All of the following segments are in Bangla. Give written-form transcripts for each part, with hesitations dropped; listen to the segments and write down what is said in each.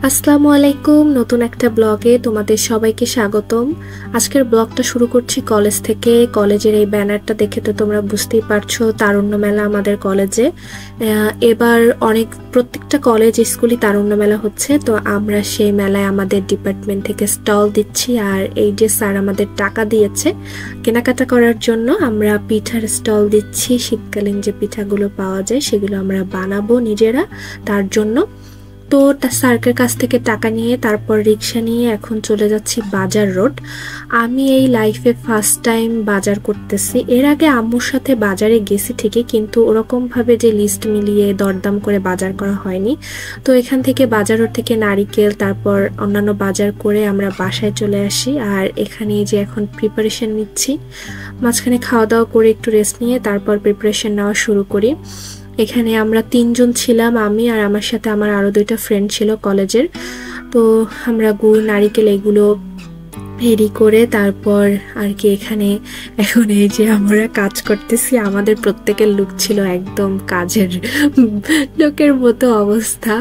আসসালামু আলাইকুম। নতুন একটা ব্লগে তোমাদের সবাইকে স্বাগতম। আজকের ব্লগটা শুরু করছি কলেজ থেকে। কলেজের এই ব্যানারটা দেখে তো তোমরা বুঝতেই পারছো, তারুণ্য মেলা আমাদের কলেজে। এবার প্রত্যেকটা কলেজ স্কুলই তারুণ্য মেলা হচ্ছে, তো আমরা সেই মেলায় আমাদের ডিপার্টমেন্ট থেকে স্টল দিচ্ছি। আর এই যে স্যার আমাদের টাকা দিয়েছে কেনাকাটা করার জন্য, আমরা পিঠার স্টল দিচ্ছি। শীতকালীন যে পিঠাগুলো পাওয়া যায় সেগুলো আমরা বানাবো নিজেরা, তার জন্য। তো স্যারের কাছ থেকে টাকা নিয়ে তারপর রিক্সা নিয়ে এখন চলে যাচ্ছি বাজার রোড। আমি এই লাইফে ফার্স্ট টাইম বাজার করতেছি। এর আগে আম্মুর সাথে বাজারে গেছি ঠিকই, কিন্তু ওরকমভাবে যে লিস্ট মিলিয়ে দরদাম করে বাজার করা হয়নি। তো এখান থেকে বাজার রোড থেকে নারিকেল তারপর অন্যান্য বাজার করে আমরা বাসায় চলে আসি। আর এখানে যে এখন প্রিপারেশন নিচ্ছি, মাঝখানে খাওয়া দাওয়া করে একটু রেস্ট নিয়ে তারপর প্রিপারেশন নেওয়া শুরু করি। এখানে আমরা 3 জন ছিলাম, আমি আর আমার সাথে আমার আরো 2টা ফ্রেন্ড ছিল কলেজের। তো আমরা গুড় নারিকেল এগুলো রেডি করে তারপর আর কি এখানে এখন এই যে আমরা কাজ করতেছি। আমাদের প্রত্যেকের লুক ছিল একদম কাজের লোকের মতো অবস্থা।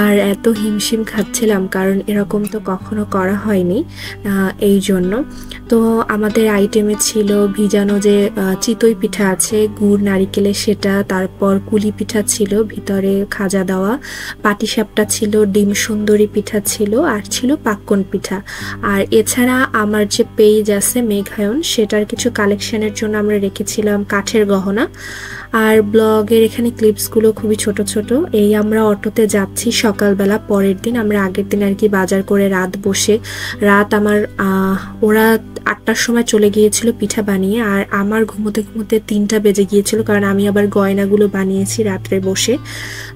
আর এত হিমশিম খাচ্ছিলাম, কারণ এরকম তো কখনো করা হয়নি, এই জন্য। তো আমাদের আইটেমে ছিল ভিজানো যে চিতই পিঠা আছে গুড় নারিকেলের, সেটা, তারপর কুলি পিঠা ছিল ভিতরে খাজা দেওয়া, পাটিসাপটা ছিল, ডিম সুন্দরী পিঠা ছিল, আর ছিল পাক্কন পিঠা। আর এছাড়া আমার যে পেজ আছে মেঘায়ন, সেটার কিছু কালেকশনের জন্য আমরা রেখেছিলাম কাঠের গহনা। আর ব্লগের এখানে ক্লিপসগুলো খুবই ছোট ছোট। এই আমরা অটোতে যাচ্ছি সকালবেলা, পরের দিন। আমরা আগের দিন আর কি বাজার করে রাত আমার ওরা 8টার সময় চলে গিয়েছিল পিঠা বানিয়ে, আর আমার ঘুমোতে ঘুমোতে 3টা বেজে গিয়েছিল, কারণ আমি আবার গয়নাগুলো বানিয়েছি রাত্রে বসে।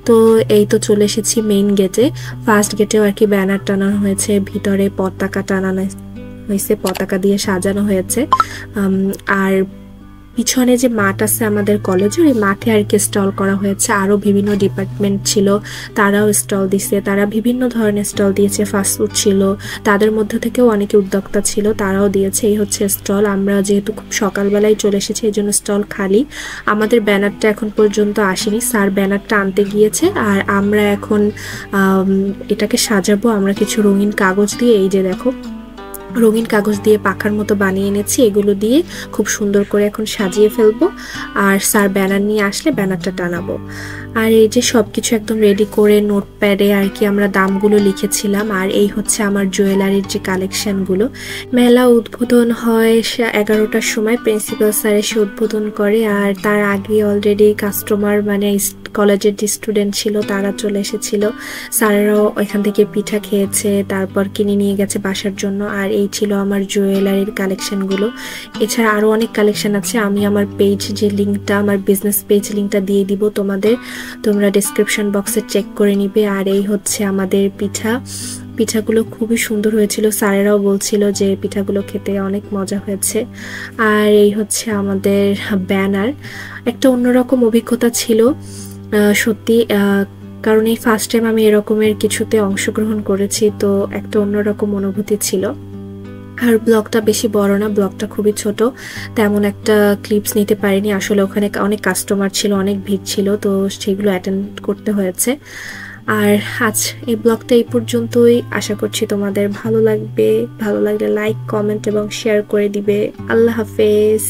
তো এই তো চলে এসেছি মেইন গেটে। ফার্স্ট গেটেও আর কি ব্যানার টানানো হয়েছে, ভিতরে পতাকা টানানো হয়েছে, পতাকা দিয়ে সাজানো হয়েছে। আর পিছনে যে মাঠ আছে আমাদের কলেজের, এই মাঠে আর কি স্টল করা হয়েছে। আরো বিভিন্ন ডিপার্টমেন্ট ছিল, তারাও স্টল দিছে, তারা বিভিন্ন ধরনের স্টল দিয়েছে। ফাস্টফুড ছিল, তাদের মধ্যে থেকেও অনেকে উদ্যোক্তা ছিল, তারাও দিয়েছে। এই হচ্ছে স্টল। আমরা যেহেতু খুব সকালবেলায় চলে এসেছি, এই জন্য স্টল খালি। আমাদের ব্যানারটা এখন পর্যন্ত আসেনি, স্যার ব্যানারটা আনতে গিয়েছে। আর আমরা এখন এটাকে সাজাবো। আমরা কিছু রঙিন কাগজ দিয়ে, এই যে দেখো রঙিন কাগজ দিয়ে পাখার মতো বানিয়ে এনেছি, এগুলো দিয়ে খুব সুন্দর করে এখন সাজিয়ে ফেলবো। আর স্যার ব্যানার নিয়ে আসলে ব্যানারটা টানাবো। আর এই যে সবকিছু একদম রেডি করে নোটপ্যাডে আর কি আমরা দামগুলো লিখেছিলাম। আর এই হচ্ছে আমার জুয়েলারির যে কালেকশনগুলো। মেলা উদ্বোধন হয় 11টার সময়, প্রিন্সিপাল স্যার এসে উদ্বোধন করে। আর তার আগে অলরেডি কাস্টমার মানে কলেজের যে স্টুডেন্ট ছিল তারা চলে এসেছিল। স্যারেরাও এখান থেকে পিঠা খেয়েছে, তারপর কিনে নিয়ে গেছে বাসার জন্য। আর এই ছিল আমার জুয়েলারির কালেকশনগুলো। এছাড়া আরও অনেক কালেকশন আছে। আমি আমার পেজ যে লিঙ্কটা, আমার বিজনেস পেজ লিঙ্কটা দিয়ে দিব তোমাদের, তোমরা ডেসক্রিপশন বক্সে চেক করে নিবে। আর এই হচ্ছে আমাদের পিঠাগুলো খুবই সুন্দর হয়েছিল, স্যারেরাও বলছিল যে পিঠাগুলো খেতে অনেক মজা হয়েছে। আর এই হচ্ছে আমাদের ব্যানার। একটা অন্যরকম অভিজ্ঞতা ছিল সত্যি, কারণ এই ফার্স্ট টাইম আমি এরকমের কিছুতে অংশগ্রহণ করেছি, তো একটা অন্যরকম অনুভূতি ছিল। আর ব্লগটা বেশি বড় না, ব্লগটা খুবই ছোট, তেমন একটা ক্লিপস নিতে পারিনি। আসলে ওখানে অনেক কাস্টমার ছিল, অনেক ভিড় ছিল, তো সেগুলো অ্যাটেন্ড করতে হয়েছে। আর আজ এই ব্লগটা এই পর্যন্তই। আশা করছি তোমাদের ভালো লাগবে। ভালো লাগলে লাইক কমেন্ট এবং শেয়ার করে দিবে। আল্লাহ হাফেজ।